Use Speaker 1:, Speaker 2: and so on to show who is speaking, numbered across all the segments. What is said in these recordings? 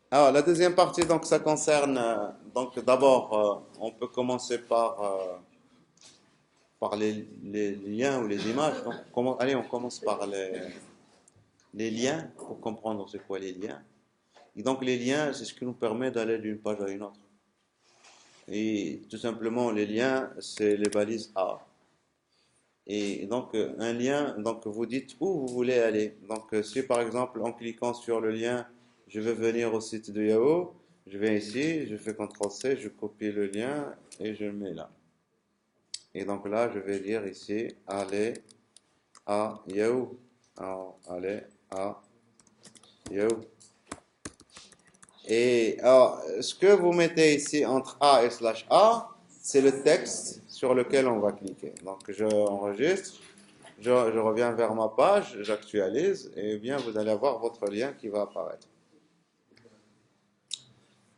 Speaker 1: Alors, la deuxième partie, donc, ça concerne, donc, d'abord, on peut commencer par les liens ou les images. Donc, allez, on commence par les liens pour comprendre c'est quoi les liens. Et donc, les liens, c'est ce qui nous permet d'aller d'une page à une autre. Et tout simplement, les liens, c'est les balises A. Et donc, un lien, donc vous dites où vous voulez aller. Donc, si par exemple, en cliquant sur le lien, je veux venir au site de Yahoo, je vais ici, je fais CTRL-C, je copie le lien et je le mets là. Et donc là, je vais dire ici, aller à Yahoo. Alors, aller à Yahoo. Et alors, ce que vous mettez ici entre A et slash A, c'est le texte sur lequel on va cliquer. Donc, je enregistre. Je reviens vers ma page, j'actualise, et bien vous allez avoir votre lien qui va apparaître.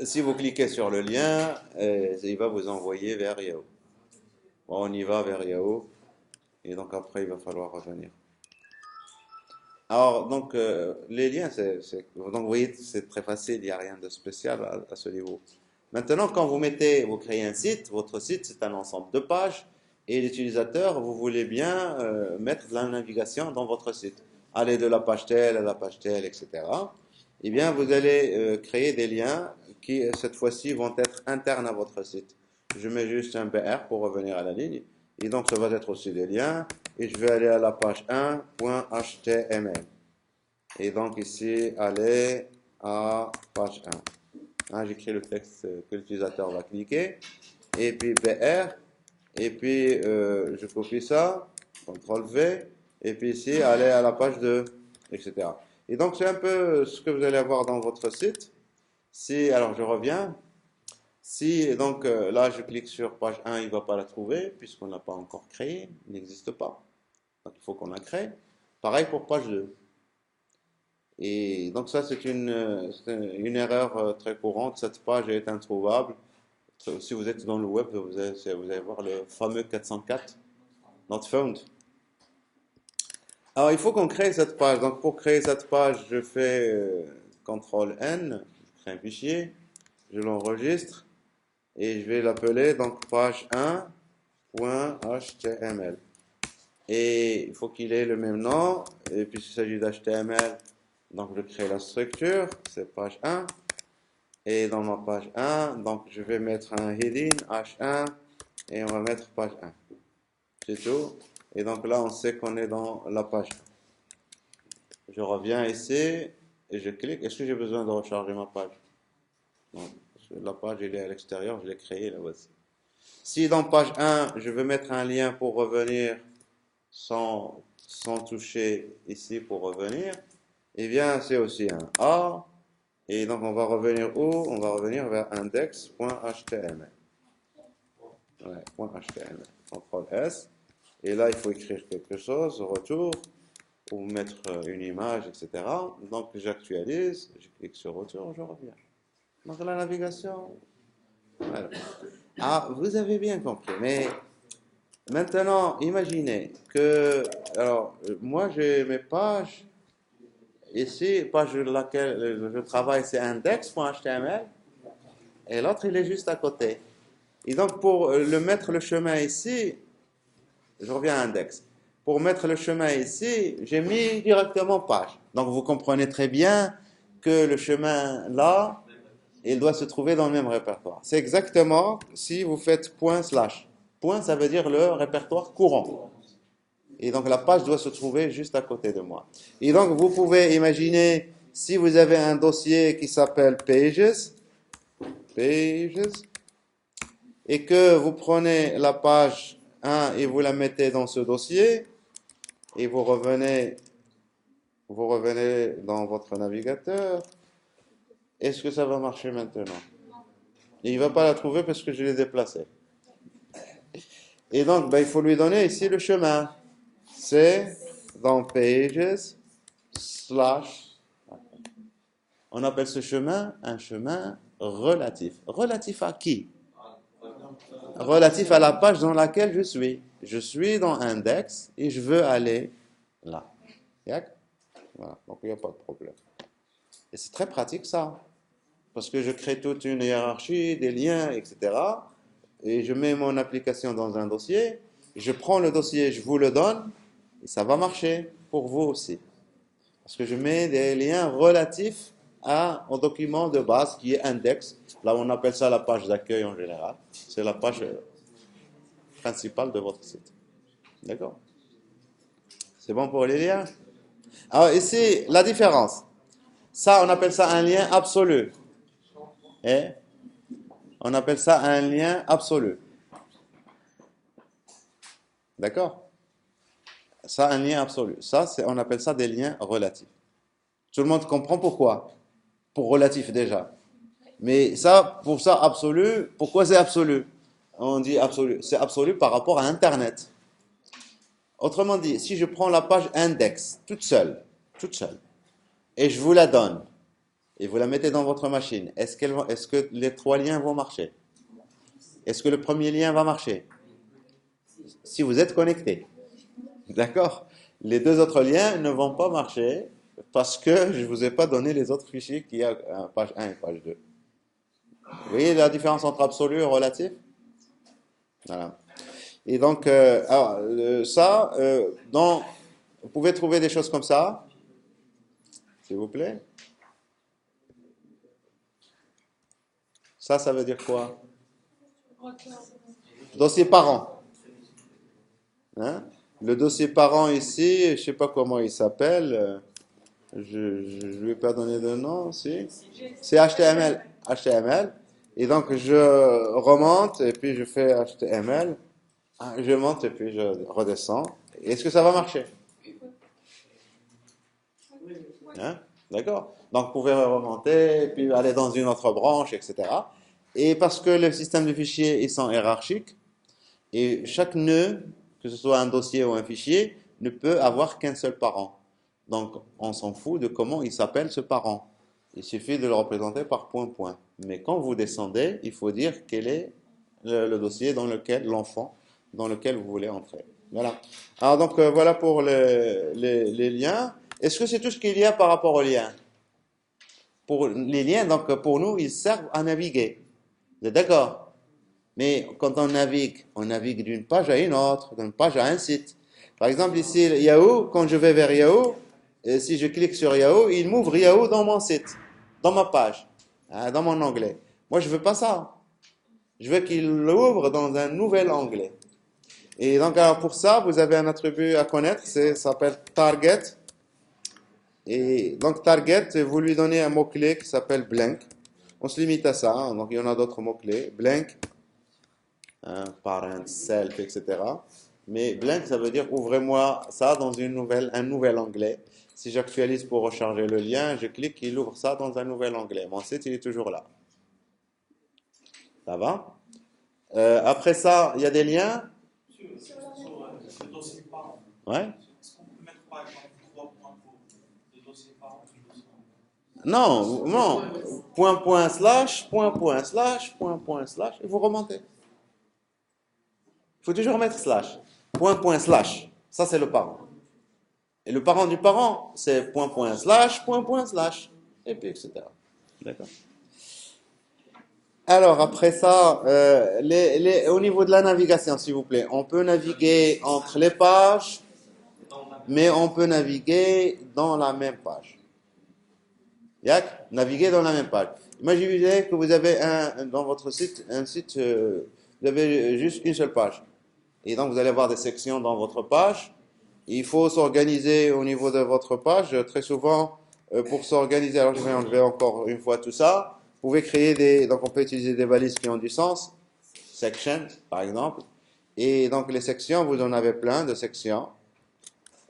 Speaker 1: Si vous cliquez sur le lien, il va vous envoyer vers Yahoo. Bon, on y va vers Yahoo, et donc après il va falloir revenir. Alors, donc, les liens, donc vous voyez, c'est très facile, il n'y a rien de spécial à ce niveau. Maintenant, quand vous créez un site, votre site, c'est un ensemble de pages, et l'utilisateur, vous voulez bien mettre de la navigation dans votre site. Aller de la page telle à la page telle, etc. Eh bien, vous allez créer des liens qui, cette fois-ci, vont être internes à votre site. Je mets juste un BR pour revenir à la ligne, et donc ça va être aussi des liens, et je vais aller à la page 1.html. Et donc ici, aller à page 1. Hein, j'écris le texte que l'utilisateur va cliquer. Et puis BR. Et puis je copie ça. CTRL V. Et puis ici, aller à la page 2, etc. Et donc c'est un peu ce que vous allez avoir dans votre site. Si, alors je reviens. Si donc là je clique sur page 1, il ne va pas la trouver puisqu'on n'a pas encore créé, il n'existe pas. Donc il faut qu'on la crée. Pareil pour page 2. Et donc ça, c'est une erreur très courante. Cette page est introuvable. Si vous êtes dans le web, vous allez voir le fameux 404, not found. Alors, il faut qu'on crée cette page. Donc, pour créer cette page, je fais CTRL N, je crée un fichier, je l'enregistre et je vais l'appeler donc page 1.html. Et il faut qu'il ait le même nom. Et puis, s'il s'agit d'HTML, donc je crée la structure, c'est page 1. Et dans ma page 1, donc je vais mettre un heading H1 et on va mettre page 1. C'est tout. Et donc là, on sait qu'on est dans la page 1. Je reviens ici et je clique. Est-ce que j'ai besoin de recharger ma page? Non. La page, elle est à l'extérieur, je l'ai créée, là voici. Si dans page 1, je veux mettre un lien pour revenir sans toucher ici pour revenir, eh bien, c'est aussi un A. Et donc, on va revenir où? On va revenir vers index.html. Ouais, .html. CTRL S. Et là, il faut écrire quelque chose, retour, ou mettre une image, etc. Donc, j'actualise, je clique sur retour, je reviens. Donc, la navigation. Voilà. Ah, vous avez bien compris. Mais maintenant, imaginez que, alors, moi, j'ai mes pages. Ici, page sur laquelle je travaille, c'est index.html. Et l'autre, il est juste à côté. Et donc, pour mettre le chemin ici, je reviens à index. Pour mettre le chemin ici, j'ai mis directement page. Donc, vous comprenez très bien que le chemin là, il doit se trouver dans le même répertoire. C'est exactement si vous faites point slash. Point, ça veut dire le répertoire courant. Et donc, la page doit se trouver juste à côté de moi. Et donc, vous pouvez imaginer si vous avez un dossier qui s'appelle pages, et que vous prenez la page 1 et vous la mettez dans ce dossier, et vous revenez dans votre navigateur, est-ce que ça va marcher maintenant? Et il ne va pas la trouver parce que je l'ai déplacée. Et donc, ben, il faut lui donner ici le chemin. C'est dans pages slash. On appelle ce chemin un chemin relatif. Relatif à qui? Relatif à la page dans laquelle je suis. Je suis dans index et je veux aller là. Voilà, donc il n'y a pas de problème. Et c'est très pratique ça. parce que je crée toute une hiérarchie, des liens, etc. Et je mets mon application dans un dossier, je prends le dossier, je vous le donne, et ça va marcher pour vous aussi. Parce que je mets des liens relatifs au document de base qui est index. Là, on appelle ça la page d'accueil en général. C'est la page principale de votre site. D'accord? C'est bon pour les liens? Alors ici, la différence. Ça, on appelle ça un lien absolu. Et on appelle ça un lien absolu. D'accord? Ça, un lien absolu. Ça, on appelle ça des liens relatifs. Tout le monde comprend pourquoi? Pour relatif déjà. Mais ça, pour ça, absolu, pourquoi c'est absolu? On dit absolu. C'est absolu par rapport à Internet. Autrement dit, si je prends la page index toute seule, et je vous la donne, et vous la mettez dans votre machine, est-ce que les trois liens vont marcher? Est-ce que le premier lien va marcher? Si vous êtes connecté. D'accord? Les deux autres liens ne vont pas marcher parce que je ne vous ai pas donné les autres fichiers qu'il y a à page 1 et page 2. Vous voyez la différence entre absolu et relatif? Voilà. Et donc, vous pouvez trouver des choses comme ça, s'il vous plaît. Ça veut dire quoi? Dossier parent. Hein? Le dossier parent ici, je ne sais pas comment il s'appelle. Je ne lui ai pas donné de nom, si. C'est HTML. HTML. Et donc, je remonte et puis je fais HTML. Je monte et puis je redescends. Est-ce que ça va marcher? Hein? D'accord? Donc, vous pouvez remonter et puis aller dans une autre branche, etc. Et parce que le système de fichiers, ils sont hiérarchiques, et chaque nœud, que ce soit un dossier ou un fichier, ne peut avoir qu'un seul parent. Donc, on s'en fout de comment il s'appelle ce parent. Il suffit de le représenter par point, point. Mais quand vous descendez, il faut dire quel est le dossier dans lequel, l'enfant, dans lequel vous voulez entrer. Voilà. Alors, donc, voilà pour les liens. Est-ce que c'est tout ce qu'il y a par rapport aux liens? Pour les liens, donc, pour nous, ils servent à naviguer. Vous êtes d'accord? Mais quand on navigue d'une page à une autre, d'une page à un site. Par exemple, ici, Yahoo, quand je vais vers Yahoo, si je clique sur Yahoo, il m'ouvre Yahoo dans mon site, dans ma page, hein, dans mon onglet. Moi, je veux pas ça. Je veux qu'il l'ouvre dans un nouvel onglet. Et donc, alors pour ça, vous avez un attribut à connaître, ça s'appelle target. Et donc, target, vous lui donnez un mot-clé qui s'appelle blank. On se limite à ça, hein. Donc il y en a d'autres mots-clés. Blank, hein, parent, self, etc. Mais blank, ça veut dire ouvrez-moi ça dans un nouvel onglet. Si j'actualise pour recharger le lien, je clique, il ouvre ça dans un nouvel onglet. Mon site, il est toujours là. Ça va? Après ça, il y a des liens.
Speaker 2: Le dossier parent.
Speaker 1: Ouais.
Speaker 2: Est-ce qu'on peut mettre par exemple 3 points pour le dossier parent et le dossier parent?
Speaker 1: Non, non. Point, point, slash, point, point, slash, point, point, slash, et vous remontez. Il faut toujours mettre slash. Point, point, slash. Ça, c'est le parent. Et le parent du parent, c'est point, point, slash, point, point, slash. Et puis, etc. D'accord. Alors, après ça, au niveau de la navigation, s'il vous plaît, on peut naviguer entre les pages, mais on peut naviguer dans la même page. Yak, naviguer dans la même page. Imaginez que vous avez dans votre site, vous avez juste une seule page. Et donc, vous allez avoir des sections dans votre page. Il faut s'organiser au niveau de votre page. Très souvent, pour s'organiser, alors je vais enlever encore une fois tout ça. Vous pouvez créer donc on peut utiliser des balises qui ont du sens. Section, par exemple. Et donc, les sections, vous en avez plein de sections.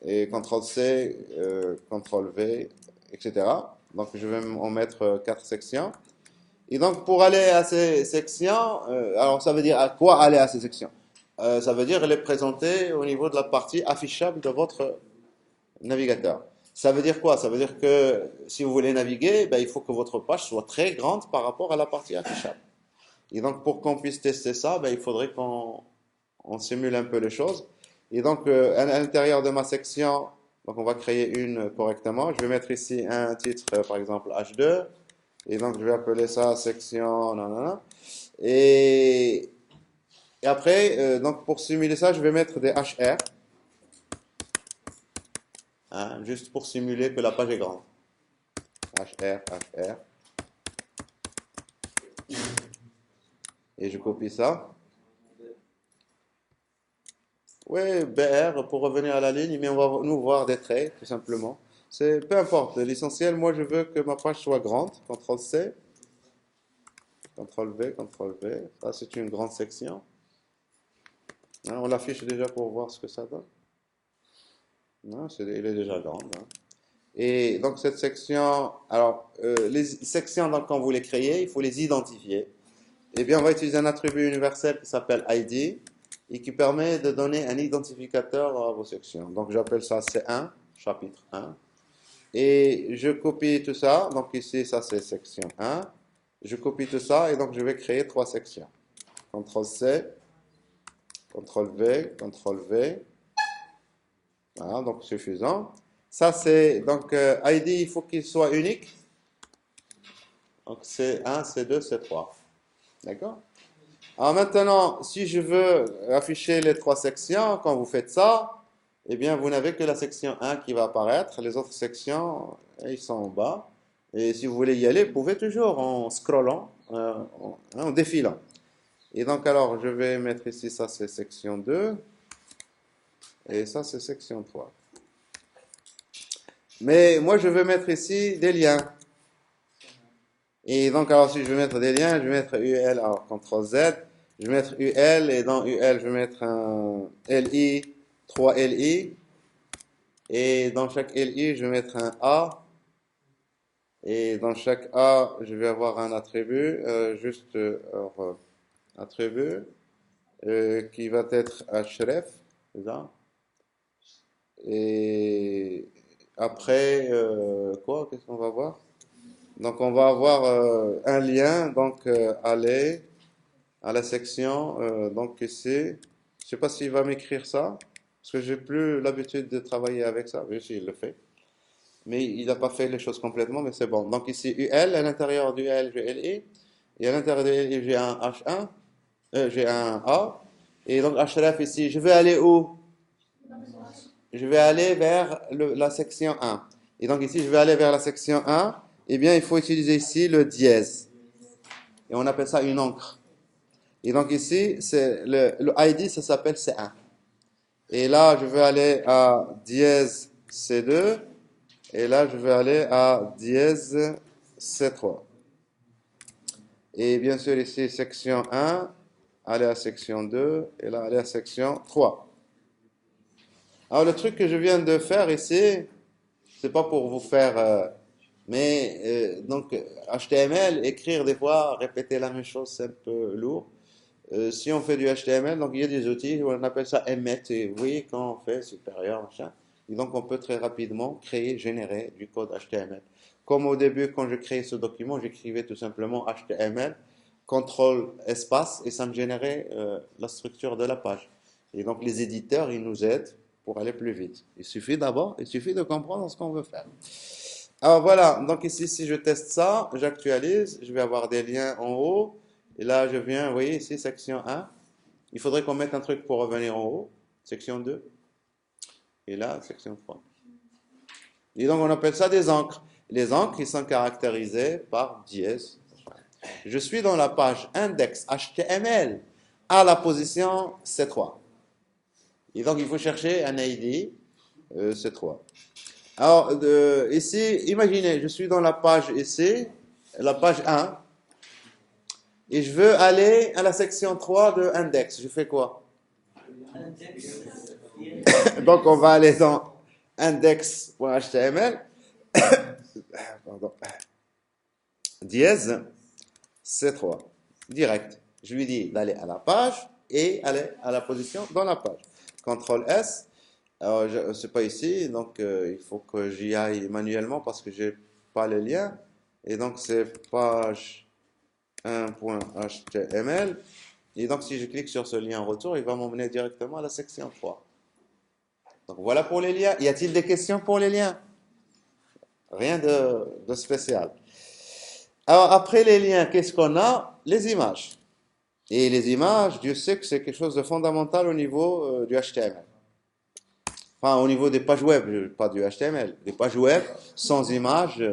Speaker 1: Et CTRL-C, CTRL-V, etc. Donc, je vais en mettre 4 sections. Et donc, pour aller à ces sections, alors ça veut dire à quoi aller à ces sections? Ça veut dire les présenter au niveau de la partie affichable de votre navigateur. Ça veut dire quoi? Ça veut dire que si vous voulez naviguer, ben, il faut que votre page soit très grande par rapport à la partie affichable. Et donc, pour qu'on puisse tester ça, ben, il faudrait qu'on simule un peu les choses. Et donc, à l'intérieur de ma section, donc on va créer une correctement. Je vais mettre ici un titre, par exemple H2. Et donc, je vais appeler ça section, nanana. Et, et après, donc pour simuler ça, je vais mettre des HR, hein, juste pour simuler que la page est grande. HR, HR. Et je copie ça. Oui, BR pour revenir à la ligne, mais on va nous voir des traits, tout simplement. C'est peu importe. L'essentiel, moi, je veux que ma page soit grande. CTRL C, CTRL V, CTRL V. Ça, c'est une grande section. Hein, on l'affiche déjà pour voir ce que ça donne. Non, il est déjà grande. Hein. Et donc cette section, alors les sections, donc, quand vous les créez, il faut les identifier. Eh bien, on va utiliser un attribut universel qui s'appelle ID et qui permet de donner un identificateur à vos sections. Donc j'appelle ça C1, chapitre 1. Et je copie tout ça. Donc ici, ça c'est section 1. Je copie tout ça et donc je vais créer trois sections. CTRL C, CTRL V, CTRL V. Voilà, donc suffisant. Ça c'est donc ID, il faut qu'il soit unique. Donc C1, C2, C3. D'accord? Alors maintenant, si je veux afficher les trois sections, quand vous faites ça, eh bien vous n'avez que la section 1 qui va apparaître. Les autres sections, ils sont en bas. Et si vous voulez y aller, vous pouvez toujours en scrollant, en défilant. Et donc alors, je vais mettre ici, ça c'est section 2. Et ça c'est section 3. Mais moi je veux mettre ici des liens. Et donc, alors, si je veux mettre des liens, je vais mettre UL, alors, CTRL Z, je vais mettre UL, et dans UL, je vais mettre un LI, 3 LI, et dans chaque LI, je vais mettre un A, et dans chaque A, je vais avoir un attribut, attribut, qui va être href, c'est ça? Et après, quoi, qu'est-ce qu'on va voir? Donc, on va avoir un lien, donc, aller à la section, donc ici, je sais pas s'il va m'écrire ça, parce que j'ai plus l'habitude de travailler avec ça. Oui, si, il le fait. Mais il n'a pas fait les choses complètement, mais c'est bon. Donc ici, UL, à l'intérieur du L, j'ai LI, et à l'intérieur du LI, j'ai un H1, j'ai un A, et donc href ici, je vais aller où? Je vais aller vers la section 1. Et donc ici, je vais aller vers la section 1, eh bien, il faut utiliser ici le dièse. Et on appelle ça une encre. Et donc ici, c'est le ID, ça s'appelle C1. Et là, je vais aller à dièse C2. Et là, je vais aller à dièse C3. Et bien sûr, ici, section 1, aller à section 2. Et là, aller à section 3. Alors, le truc que je viens de faire ici, c'est pas pour vous faire... mais, donc, HTML, écrire des fois, répéter la même chose, c'est un peu lourd. Si on fait du HTML, donc il y a des outils, on appelle ça emmet, et vous voyez quand on fait supérieur, machin, et donc on peut très rapidement créer, générer du code HTML. Comme au début, quand je créais ce document, j'écrivais tout simplement HTML, contrôle espace, et ça me générait la structure de la page. Et donc les éditeurs, ils nous aident pour aller plus vite. Il suffit de comprendre ce qu'on veut faire. Alors voilà, donc ici, si je teste ça, j'actualise, je vais avoir des liens en haut. Et là, je viens, vous voyez ici, section 1. Il faudrait qu'on mette un truc pour revenir en haut. Section 2. Et là, section 3. Et donc, on appelle ça des encres. Les encres, ils sont caractérisés par dièse. Je suis dans la page index HTML à la position C3. Et donc, il faut chercher un ID C3. Alors, ici, imaginez, je suis dans la page ici, la page 1. Et je veux aller à la section 3 de index. Je fais quoi? Donc, on va aller dans index.html, pardon, dièse C3, direct. Je lui dis d'aller à la page et aller à la position dans la page. CTRL S. Alors, c'est pas ici, donc il faut que j'y aille manuellement parce que j'ai pas le lien. Et donc, c'est page 1.html. Et donc, si je clique sur ce lien en retour, il va m'emmener directement à la section 3. Donc, voilà pour les liens. Y a-t-il des questions pour les liens? Rien de spécial. Alors, après les liens, qu'est-ce qu'on a? Les images. Et les images, Dieu sait que c'est quelque chose de fondamental au niveau du HTML. Enfin, au niveau des pages web, pas du HTML. Des pages web sans images,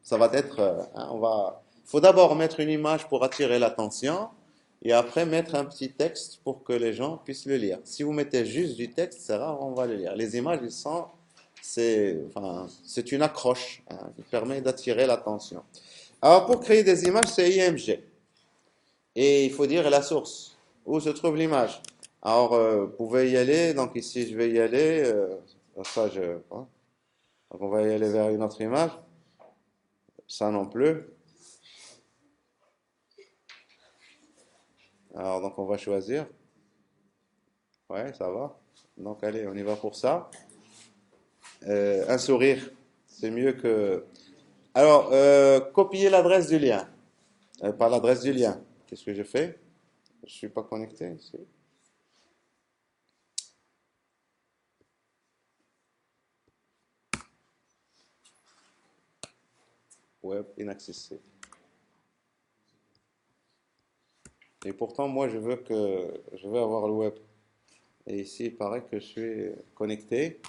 Speaker 1: ça va être. Il faut d'abord mettre une image pour attirer l'attention et après mettre un petit texte pour que les gens puissent le lire. Si vous mettez juste du texte, c'est rare, on va le lire. Les images, c'est une accroche qui permet d'attirer l'attention. Alors, pour créer des images, c'est IMG. Et il faut dire la source. Où se trouve l'image? Alors, vous pouvez y aller. Donc ici, je vais y aller. Hein. Donc on va y aller vers une autre image. Ça non plus. Alors, donc on va choisir. Ouais, ça va. Donc allez, on y va pour ça. Un sourire, c'est mieux que... Alors, copier l'adresse du lien. Pas l'adresse du lien. Qu'est-ce que je fais? Je suis pas connecté ici. Web inaccessible. Et pourtant, moi, je veux avoir le web. Et ici, il paraît que je suis connecté.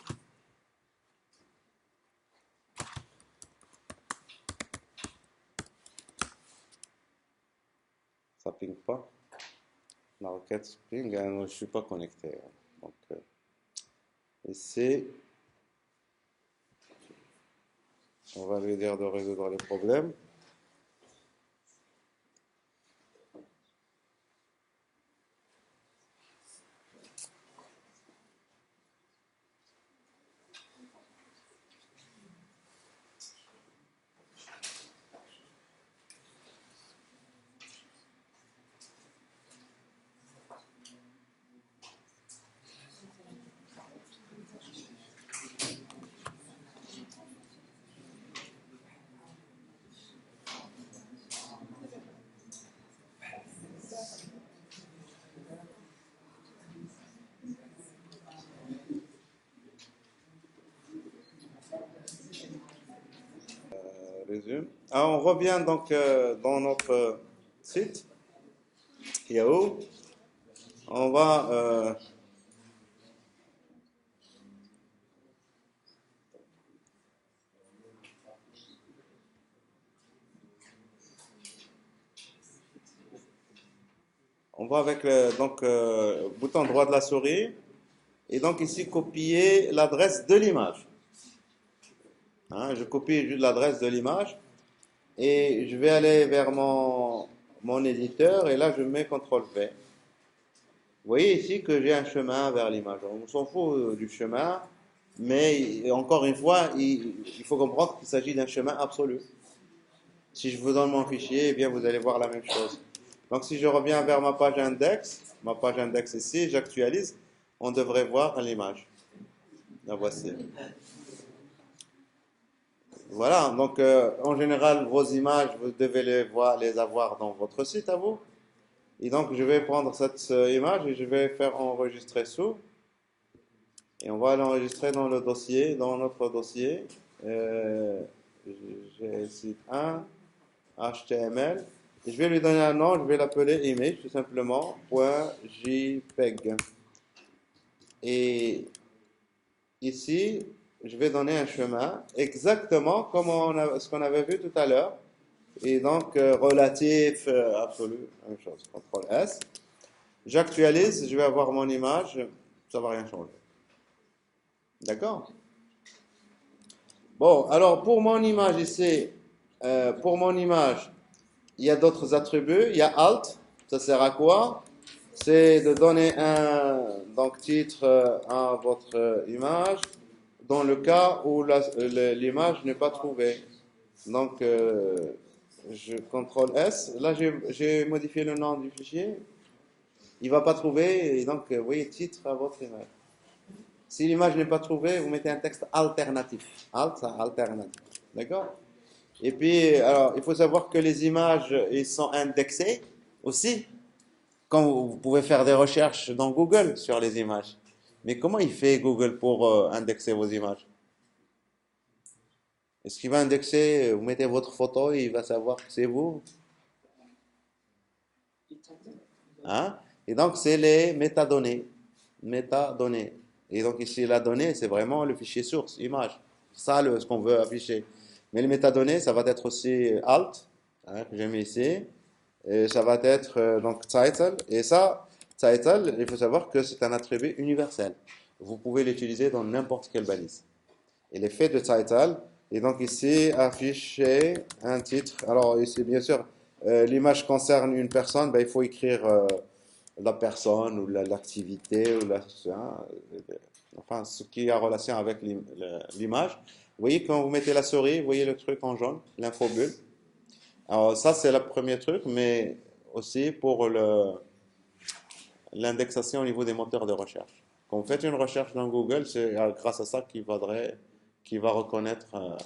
Speaker 1: Ça ping pas. La requête ping, je ne suis pas connecté. Donc, ici, on va lui dire de résoudre les problèmes. Résume. Alors, on revient donc dans notre site Yahoo. On va avec le bouton droit de la souris et donc ici copier l'adresse de l'image. Hein, je copie juste l'adresse de l'image et je vais aller vers mon éditeur et là je mets CTRL V. Vous voyez ici que j'ai un chemin vers l'image. On s'en fout du chemin, mais encore une fois, il faut comprendre qu'il s'agit d'un chemin absolu. Si je vous donne mon fichier, eh bien vous allez voir la même chose. Donc si je reviens vers ma page index ici, j'actualise, on devrait voir l'image. La voici. Voilà, donc en général, vos images, vous devez les avoir dans votre site à vous. Et donc je vais prendre cette image et je vais faire enregistrer sous. Et on va l'enregistrer dans le dossier, dans notre dossier. J'ai site 1, HTML. Et je vais lui donner un nom, je vais l'appeler image tout simplement, .jpeg. Et ici, je vais donner un chemin exactement comme ce qu'on avait vu tout à l'heure. Et donc, relatif, absolu, même chose. CTRL S. J'actualise, je vais avoir mon image, ça ne va rien changer. D'accord? Bon, alors pour mon image ici, il y a d'autres attributs. Il y a Alt, ça sert à quoi? C'est de donner un titre à votre image dans le cas où l'image n'est pas trouvée. Donc, je CTRL S. Là, j'ai modifié le nom du fichier. Il ne va pas trouver, et donc, vous voyez, titre à votre image. Si l'image n'est pas trouvée, vous mettez un texte alternatif. Alt, ça, alternatif. D'accord? Et puis, alors, il faut savoir que les images, ils sont indexées aussi. Quand vous pouvez faire des recherches dans Google sur les images. Mais comment il fait Google pour indexer vos images? Est-ce qu'il va indexer, vous mettez votre photo et il va savoir que c'est vous? Hein? Et donc, c'est les métadonnées. Métadonnées. Et donc, ici, la donnée, c'est vraiment le fichier source, image. C'est ça ce qu'on veut afficher. Mais les métadonnées, ça va être aussi alt, hein, que j'ai mis ici. Et ça va être donc title. Et ça, title, il faut savoir que c'est un attribut universel. Vous pouvez l'utiliser dans n'importe quelle balise. Et l'effet de title, et donc ici, afficher un titre. Alors ici, bien sûr, l'image concerne une personne, ben, il faut écrire la personne ou l'activité ou hein, enfin ce qui a relation avec l'image. Vous voyez quand vous mettez la souris, vous voyez le truc en jaune, l'infobulle. Alors ça c'est le premier truc, mais aussi pour l'indexation au niveau des moteurs de recherche. Quand vous faites une recherche dans Google, c'est grâce à ça qu'il va reconnaître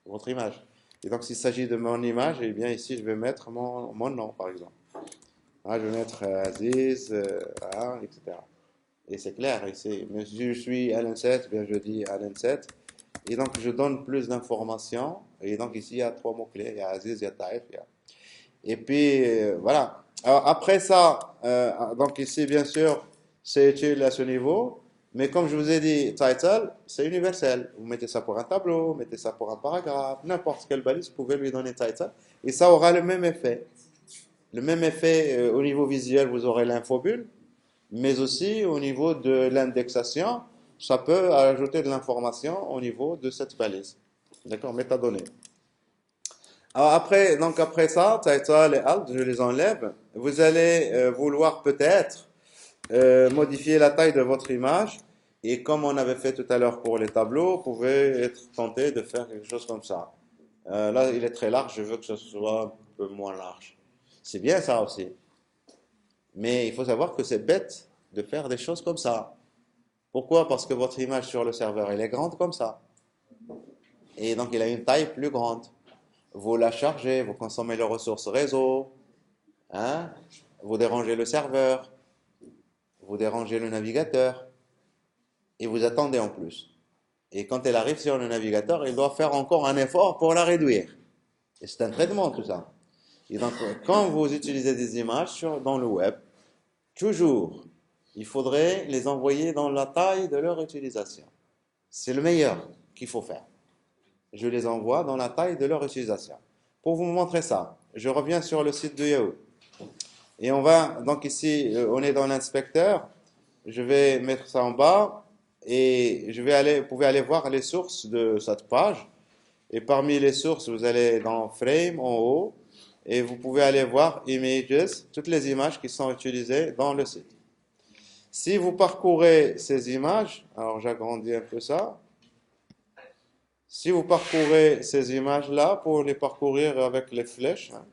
Speaker 1: votre image. Et donc s'il s'agit de mon image, eh bien ici je vais mettre mon nom par exemple. Ah, je vais mettre Aziz, voilà, etc. Et c'est clair ici. Mais si je suis Alain7, bien je dis Alain7. Et donc je donne plus d'informations. Et donc ici il y a trois mots-clés. Il y a Aziz, il y a Taïf. Et puis voilà. Alors, après ça, donc ici bien sûr, c'est utile à ce niveau. Mais comme je vous ai dit, title, c'est universel. Vous mettez ça pour un tableau, vous mettez ça pour un paragraphe, n'importe quelle balise, vous pouvez lui donner title. Et ça aura le même effet. Le même effet au niveau visuel, vous aurez l'infobulle, mais aussi au niveau de l'indexation, ça peut ajouter de l'information au niveau de cette balise. D'accord, métadonnées. Alors après, donc après ça, title et alt, je les enlève. Vous allez vouloir peut-être modifier la taille de votre image. Et comme on avait fait tout à l'heure pour les tableaux, vous pouvez être tenté de faire quelque chose comme ça. Là, il est très large, je veux que ce soit un peu moins large. C'est bien ça aussi. Mais il faut savoir que c'est bête de faire des choses comme ça. Pourquoi? Parce que votre image sur le serveur, elle est grande comme ça. Et donc, il a une taille plus grande. Vous la chargez, vous consommez les ressources réseau, hein? Vous dérangez le serveur, vous dérangez le navigateur, et vous attendez en plus. Et quand elle arrive sur le navigateur, il doit faire encore un effort pour la réduire. Et c'est un traitement tout ça. Et donc, quand vous utilisez des images dans le web, toujours, il faudrait les envoyer dans la taille de leur utilisation. C'est le meilleur qu'il faut faire. Je les envoie dans la taille de leur utilisation. Pour vous montrer ça, je reviens sur le site de Yahoo. Et on va, donc ici, on est dans l'inspecteur. Je vais mettre ça en bas et vous pouvez aller voir les sources de cette page. Et parmi les sources, vous allez dans Frame en haut et vous pouvez aller voir Images, toutes les images qui sont utilisées dans le site. Si vous parcourez ces images, alors j'agrandis un peu ça. Si vous parcourez ces images-là, pour les parcourir avec les flèches, hein,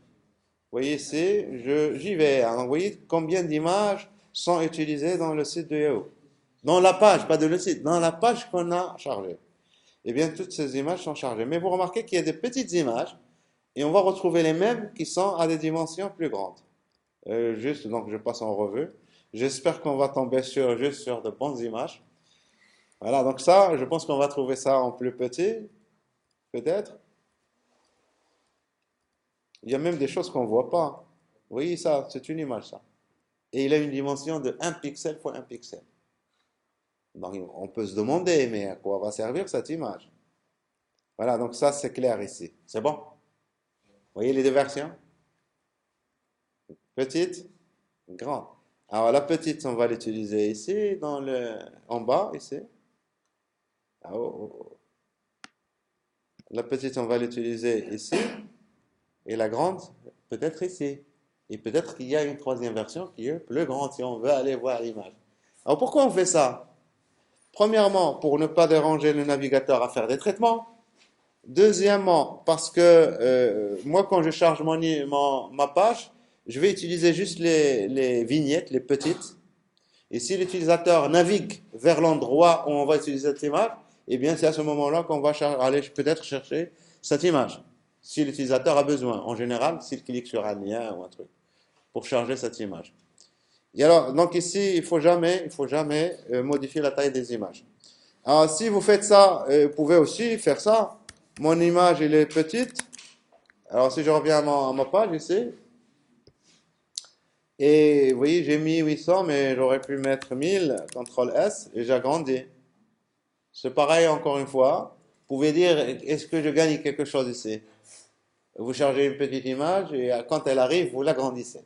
Speaker 1: vous voyez ici, j'y vais. Hein, vous voyez combien d'images sont utilisées dans le site de Yahoo. Dans la page, pas de le site, dans la page qu'on a chargée. Eh bien, toutes ces images sont chargées. Mais vous remarquez qu'il y a des petites images et on va retrouver les mêmes qui sont à des dimensions plus grandes. Juste, donc je passe en revue. J'espère qu'on va tomber juste sur de bonnes images. Voilà, donc ça, je pense qu'on va trouver ça en plus petit, peut-être. Il y a même des choses qu'on ne voit pas. Vous voyez ça, c'est une image ça. Et il a une dimension de 1 pixel fois 1 pixel. Donc on peut se demander, mais à quoi va servir cette image? Voilà, donc ça c'est clair ici. C'est bon? Vous voyez les deux versions? Petite, grande. Alors la petite, on va l'utiliser ici, en bas, ici. Ah, oh, oh, oh. La petite, on va l'utiliser ici. Et la grande, peut-être ici. Et peut-être qu'il y a une troisième version qui est plus grande si on veut aller voir l'image. Alors pourquoi on fait ça? Premièrement, pour ne pas déranger le navigateur à faire des traitements. Deuxièmement, parce que moi, quand je charge ma page, je vais utiliser juste les vignettes, les petites. Et si l'utilisateur navigue vers l'endroit où on va utiliser cette image, eh bien, c'est à ce moment-là qu'on va aller peut-être chercher cette image. Si l'utilisateur a besoin. En général, s'il clique sur un lien ou un truc pour charger cette image. Et alors, donc ici, il faut jamais modifier la taille des images. Alors, si vous faites ça, vous pouvez aussi faire ça. mon image, elle est petite. Alors, si je reviens à ma page ici, et vous voyez, j'ai mis 800, mais j'aurais pu mettre 1000, CTRL S, et j'agrandis. C'est pareil encore une fois. Vous pouvez dire, est-ce que je gagne quelque chose ici? Vous chargez une petite image, et quand elle arrive, vous l'agrandissez.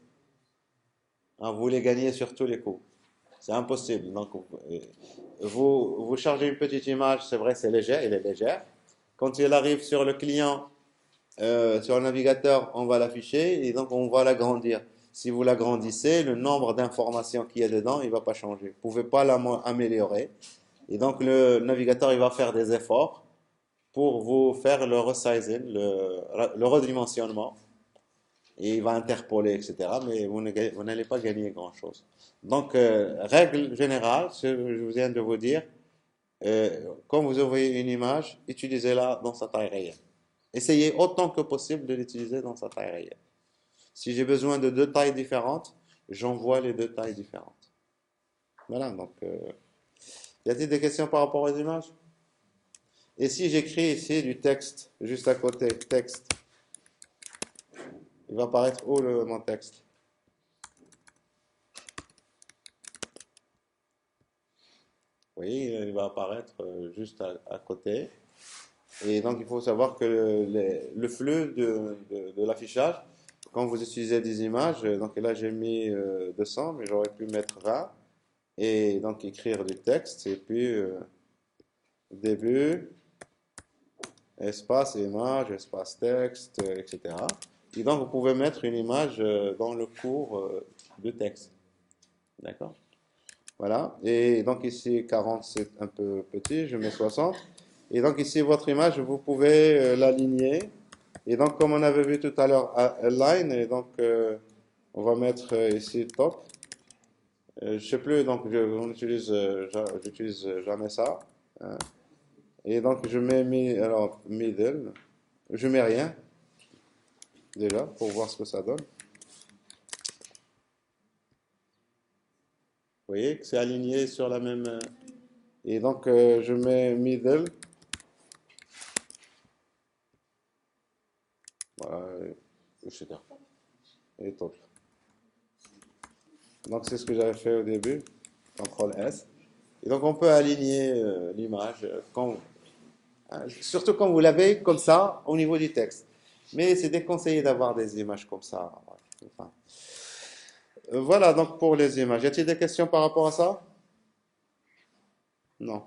Speaker 1: Hein, vous les gagnez sur tous les coups. C'est impossible. Donc, vous chargez une petite image, c'est vrai, c'est léger, elle est légère. Quand elle arrive sur le client, sur le navigateur, on va l'afficher et donc on va l'agrandir. Si vous l'agrandissez, le nombre d'informations qu'il y a dedans, il ne va pas changer. Vous ne pouvez pas l'améliorer. Et donc le navigateur, il va faire des efforts pour vous faire le resizing, le redimensionnement. Et il va interpoler, etc. Mais vous n'allez pas gagner grand-chose. Donc, règle générale, ce que je viens de vous dire, quand vous envoyez une image, utilisez-la dans sa taille réelle. Essayez autant que possible de l'utiliser dans sa taille réelle. Si j'ai besoin de deux tailles différentes, j'envoie les deux tailles différentes. Voilà, donc, y a-t-il des questions par rapport aux images? Et si j'écris ici du texte, juste à côté, texte, il va apparaître où mon texte? Oui, il va apparaître juste à côté. Et donc, il faut savoir que le flux de l'affichage, quand vous utilisez des images, donc là j'ai mis 200, mais j'aurais pu mettre 20, et donc écrire du texte, et puis début, espace image, espace texte, etc. Et donc, vous pouvez mettre une image dans le cours de texte. D'accord? Voilà. Et donc ici, 40, c'est un peu petit, je mets 60. Et donc ici, votre image, vous pouvez l'aligner. Et donc, comme on avait vu tout à l'heure, align, et donc on va mettre ici top. Je sais plus, donc j'utilise jamais ça. Hein. Et donc je mets alors, middle. Je mets rien, déjà, pour voir ce que ça donne. Vous voyez que c'est aligné sur la même. Et donc je mets middle. Voilà, etc. Et top. Donc c'est ce que j'avais fait au début. CTRL S. Et donc on peut aligner l'image surtout quand vous l'avez comme ça au niveau du texte. Mais c'est déconseillé d'avoir des images comme ça. Enfin, voilà donc pour les images. Y a-t-il des questions par rapport à ça? Non.